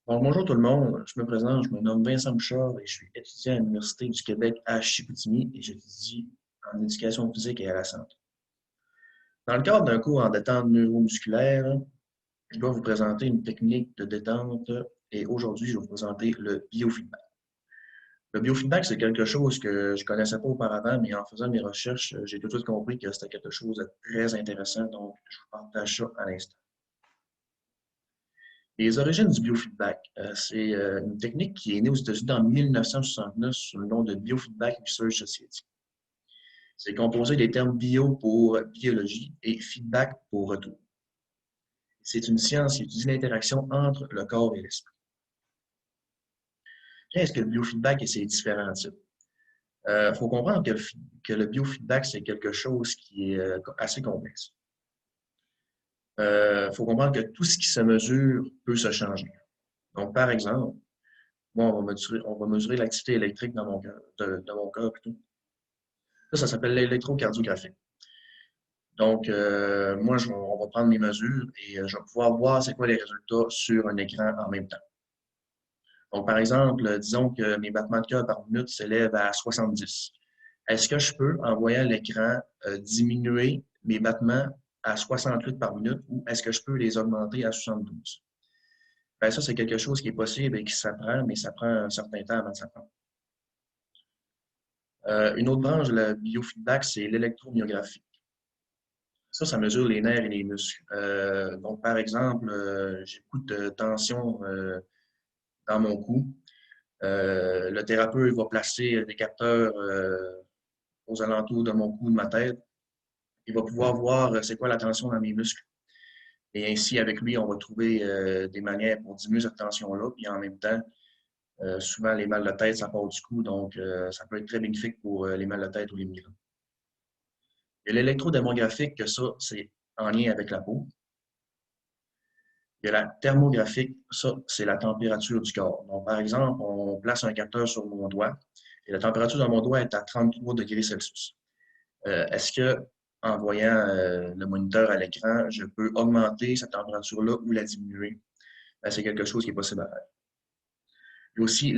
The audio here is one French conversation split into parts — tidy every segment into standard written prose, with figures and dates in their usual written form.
Donc, bonjour tout le monde, je me présente, je me nomme Vincent Bouchard et je suis étudiant à l'Université du Québec à Chicoutimi et j'étudie en éducation physique et à la santé. Dans le cadre d'un cours en détente neuromusculaire, je dois vous présenter une technique de détente et aujourd'hui, je vais vous présenter le biofeedback. Le biofeedback, c'est quelque chose que je ne connaissais pas auparavant, mais en faisant mes recherches, j'ai tout de suite compris que c'était quelque chose de très intéressant, donc je vous partage ça à l'instant. Les origines du biofeedback, c'est une technique qui est née aux États-Unis en 1969 sous le nom de Biofeedback Research Society. C'est composé des termes bio pour biologie et feedback pour retour. C'est une science qui étudie l'interaction entre le corps et l'esprit. Qu'est-ce que le biofeedback et ses différents types? Il faut comprendre que le biofeedback, c'est quelque chose qui est assez complexe. Il faut comprendre que tout ce qui se mesure peut se changer. Donc, par exemple, moi, on va mesurer l'activité électrique dans mon cœur, de mon cœur plutôt. Ça s'appelle l'électrocardiographie. Donc, moi, on va prendre mes mesures et je vais pouvoir voir c'est quoi les résultats sur un écran en même temps. Donc, par exemple, disons que mes battements de cœur par minute s'élèvent à 70. Est-ce que je peux, en voyant l'écran, diminuer mes battements à 68 par minute ou est-ce que je peux les augmenter à 72? Bien, ça, c'est quelque chose qui est possible et qui s'apprend, mais ça prend un certain temps avant de s'apprendre. Une autre branche de la biofeedback, c'est l'électromyographie. Ça mesure les nerfs et les muscles. Donc, par exemple, j'ai beaucoup de tension dans mon cou. Le thérapeute va placer des capteurs aux alentours de mon cou, de ma tête. Il va pouvoir voir c'est quoi la tension dans mes muscles. Et ainsi, avec lui, on va trouver des manières pour diminuer cette tension-là. Puis en même temps, souvent, les mal de tête, ça part du cou. Donc, ça peut être très bénéfique pour les mal de tête ou les migraines. Et l'électrodémographique, que ça, c'est en lien avec la peau. Il y a la thermographique, ça, c'est la température du corps. Donc, par exemple, on place un capteur sur mon doigt et la température de mon doigt est à 33 degrés Celsius. Est-ce que, en voyant le moniteur à l'écran, je peux augmenter cette température-là ou la diminuer? Ben, c'est quelque chose qui est possible à faire. Il y a aussi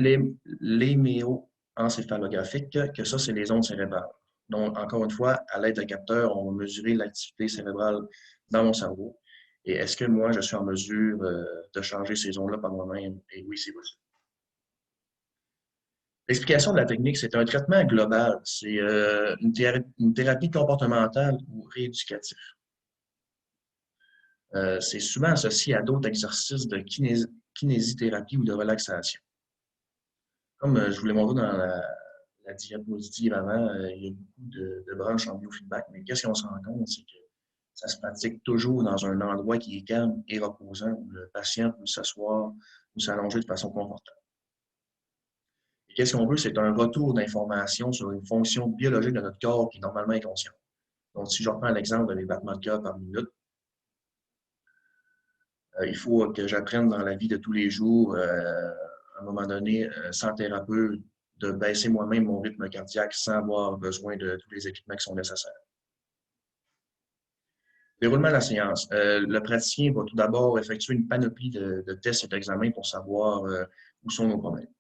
l'héméoencéphalographique, que ça, c'est les ondes cérébrales. Donc, encore une fois, à l'aide d'un capteur, on va mesurer l'activité cérébrale dans mon cerveau. Et est-ce que moi, je suis en mesure de changer ces ondes-là par moi-même? Et oui, c'est possible. L'explication de la technique, c'est un traitement global. C'est une thérapie comportementale ou rééducative. C'est souvent associé à d'autres exercices de kinésithérapie ou de relaxation. Comme je vous l'ai montré dans la diapositive avant, il y a beaucoup de branches en biofeedback, mais qu'est-ce qu'on se rend compte, c'est que ça se pratique toujours dans un endroit qui est calme et reposant, où le patient peut s'asseoir ou s'allonger de façon confortable. Et qu'est-ce qu'on veut, c'est un retour d'information sur une fonction biologique de notre corps qui est normalement inconsciente. Donc, si je reprends l'exemple de mes battements de cœur par minute, il faut que j'apprenne dans la vie de tous les jours, à un moment donné, sans thérapeute, de baisser moi-même mon rythme cardiaque sans avoir besoin de tous les équipements qui sont nécessaires. Déroulement de la séance. Le praticien va tout d'abord effectuer une panoplie de tests et d'examens pour savoir où sont nos problèmes.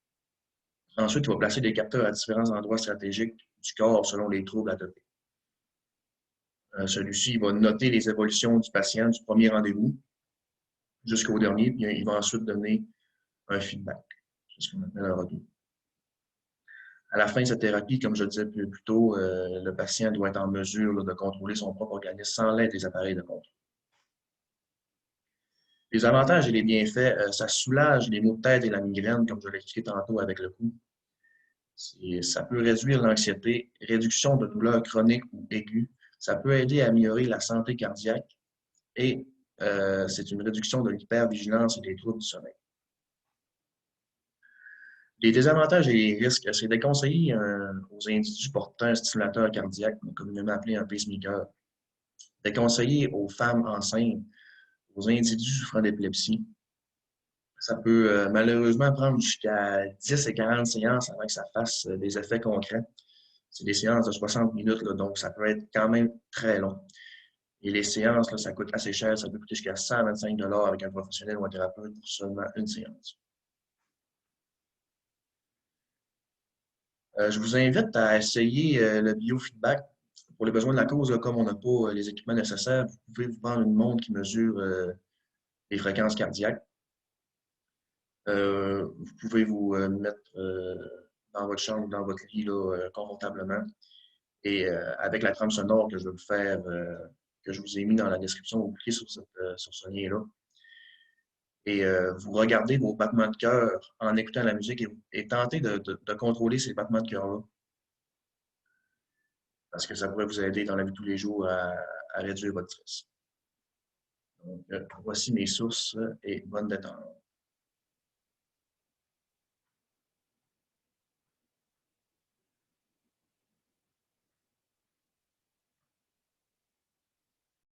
Ensuite, il va placer des capteurs à différents endroits stratégiques du corps selon les troubles atopiques. Celui-ci va noter les évolutions du patient du premier rendez-vous jusqu'au dernier, puis il va ensuite donner un feedback. C'est ce qu'on appelle un retour. À la fin de cette thérapie, comme je le disais plus tôt, le patient doit être en mesure de contrôler son propre organisme sans l'aide des appareils de contrôle. Les avantages et les bienfaits, ça soulage les maux de tête et la migraine, comme je l'ai expliqué tantôt avec le cou. Ça peut réduire l'anxiété, réduction de douleurs chroniques ou aiguës. Ça peut aider à améliorer la santé cardiaque et c'est une réduction de l'hypervigilance et des troubles du sommeil. Les désavantages et les risques, c'est déconseillé aux individus portant un stimulateur cardiaque, communément appelé un pacemaker. Déconseillé aux femmes enceintes, aux individus souffrant d'épilepsie. Ça peut malheureusement prendre jusqu'à 10 et 40 séances avant que ça fasse des effets concrets. C'est des séances de 60 minutes, là, donc ça peut être quand même très long. Et les séances, là, ça coûte assez cher, ça peut coûter jusqu'à 125 $ avec un professionnel ou un thérapeute pour seulement une séance. Je vous invite à essayer le biofeedback. Pour les besoins de la cause, là, comme on n'a pas les équipements nécessaires, vous pouvez vous prendre une montre qui mesure les fréquences cardiaques. Vous pouvez vous mettre dans votre chambre, dans votre lit là, confortablement. Et avec la trame sonore que je vais vous faire, que je vous ai mis dans la description, vous cliquez sur ce lien-là. Et vous regardez vos battements de cœur en écoutant la musique et tentez de contrôler ces battements de cœur-là. Parce que ça pourrait vous aider dans la vie de tous les jours à réduire votre stress. Donc, voici mes sources et bonne détente.